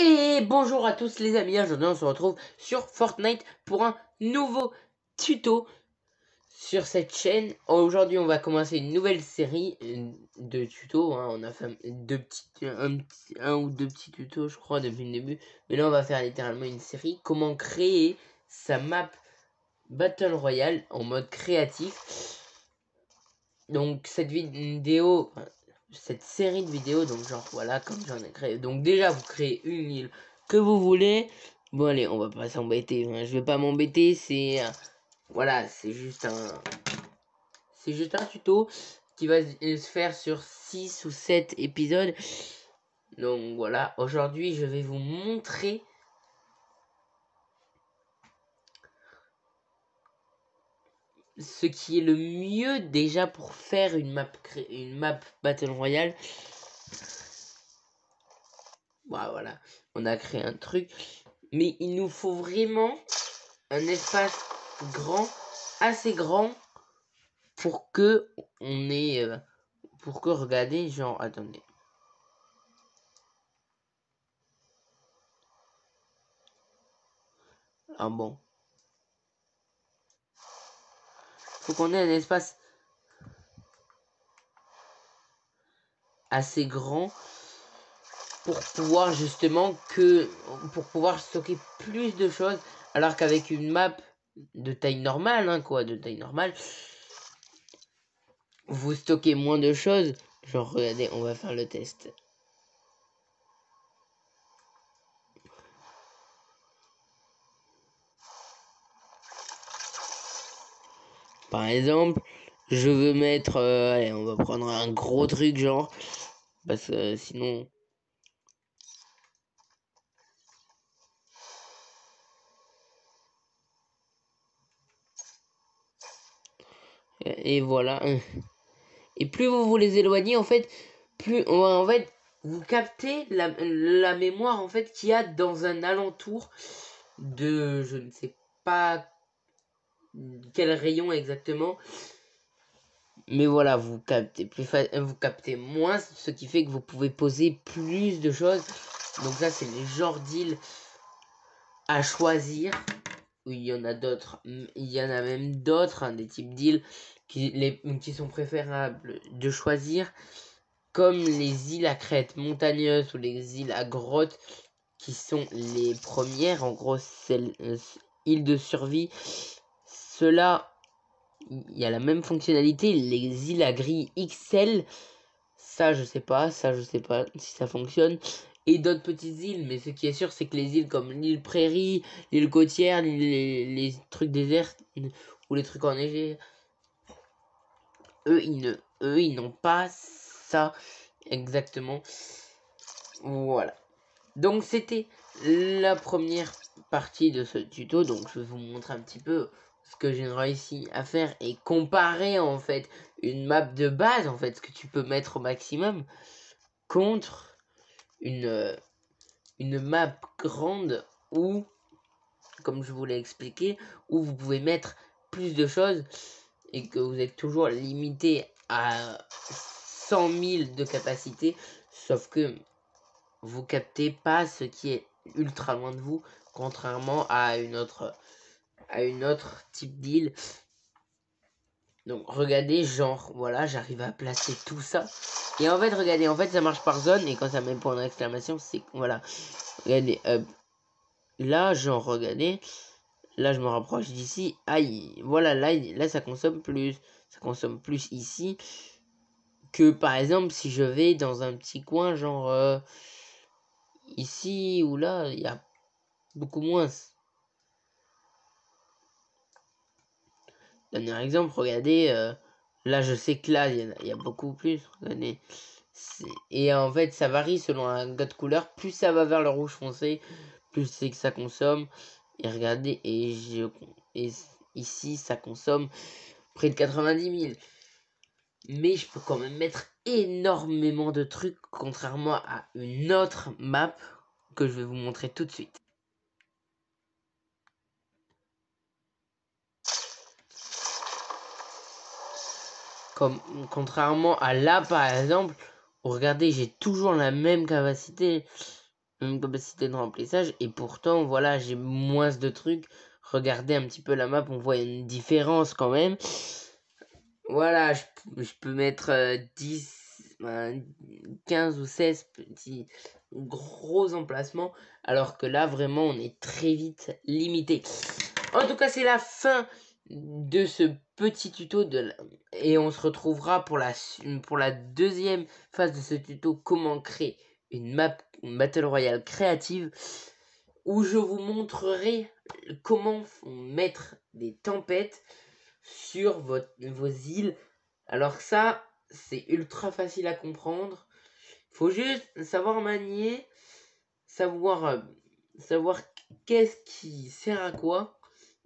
Et bonjour à tous les amis, aujourd'hui on se retrouve sur Fortnite pour un nouveau tuto sur cette chaîne. Aujourd'hui on va commencer une nouvelle série de tutos, hein. On a fait un ou deux petits tutos je crois depuis le début. Mais là on va faire littéralement une série, comment créer sa map Battle Royale en mode créatif. Donc cette vidéo, cette série de vidéos, donc genre voilà, comme j'en ai créé. Donc déjà vous créez une île que vous voulez. Bon allez, on va pas s'embêter, hein. Je vais pas m'embêter, c'est voilà, c'est juste un tuto qui va se faire sur 6 ou 7 épisodes. Donc voilà, aujourd'hui je vais vous montrer ce qui est le mieux déjà pour faire une map Battle Royale. Voilà, on a créé un truc, mais il nous faut vraiment un espace grand, assez grand, pour que on ait, pour que regardez, genre, attendez. Ah bon. Faut qu'on ait un espace assez grand pour pouvoir pour pouvoir stocker plus de choses, alors qu'avec une map de taille normale, hein, de taille normale, vous stockez moins de choses. Genre, regardez, on va faire le test. Par exemple, je veux mettre, allez, on va prendre un gros truc genre, parce que sinon. Et voilà. Et plus vous vous les éloignez, en fait, vous captez la mémoire en fait qu'il y a dans un alentour de, je ne sais pas quel rayon exactement, mais voilà, vous captez moins, ce qui fait que vous pouvez poser plus de choses. Donc ça, c'est les genres d'îles à choisir. Oui, il y en a d'autres, il y en a même d'autres, hein, des types d'îles qui sont préférables de choisir, comme les îles à crête montagneuse ou les îles à grotte, qui sont les premières, en gros, celles, îles de survie. Cela, il y a la même fonctionnalité, les îles à grille XL, ça je sais pas si ça fonctionne. Et d'autres petites îles, mais ce qui est sûr, c'est que les îles comme l'île Prairie, l'île côtière, les trucs déserts ou les trucs enneigés, eux ils n'ont pas ça exactement. Voilà. Donc c'était la première partie de ce tuto. Donc je vais vous montrer un petit peu ce que j'ai réussi à faire et comparer en fait une map de base, en fait, ce que tu peux mettre au maximum, contre une map grande où, comme je vous l'ai expliqué, où vous pouvez mettre plus de choses et que vous êtes toujours limité à 100 000 de capacité, sauf que vous captez pas ce qui est ultra loin de vous, contrairement à une autre type d'île. Donc regardez, genre voilà, j'arrive à placer tout ça. Et en fait, regardez, en fait ça marche par zone, et quand ça met point d'exclamation, c'est voilà. Regardez, là, genre regardez, là je me rapproche d'ici, aïe, voilà, là ça consomme plus ici que par exemple si je vais dans un petit coin, genre ici ou là, il y a beaucoup moins. Dernier exemple, regardez, là je sais que là il y a beaucoup plus, regardez. Et en fait ça varie selon un code couleur, plus ça va vers le rouge foncé, plus c'est que ça consomme. Et regardez, et ici ça consomme près de 90 000. Mais je peux quand même mettre énormément de trucs, contrairement à une autre map que je vais vous montrer tout de suite. Contrairement à là par exemple, regardez, j'ai toujours la même capacité. même capacité de remplissage. Et pourtant, voilà, j'ai moins de trucs. Regardez un petit peu la map, on voit une différence quand même. Voilà, je peux mettre 10, 15 ou 16 petits gros emplacements. Alors que là, vraiment, on est très vite limité. En tout cas, c'est la fin de ce petit tuto et on se retrouvera pour la deuxième phase de ce tuto, comment créer une map Battle Royale créative, où je vous montrerai comment mettre des tempêtes sur vos îles. Alors ça, c'est ultra facile à comprendre. Faut juste savoir manier, savoir qu'est-ce qui sert à quoi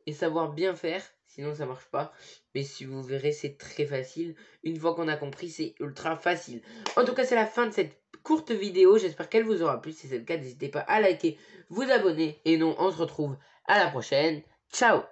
et savoir bien faire, sinon ça marche pas. Mais si vous verrez, c'est très facile. Une fois qu'on a compris, c'est ultra facile. En tout cas, c'est la fin de cette courte vidéo. J'espère qu'elle vous aura plu. Si c'est le cas, n'hésitez pas à liker, vous abonner. Et non, on se retrouve à la prochaine. Ciao!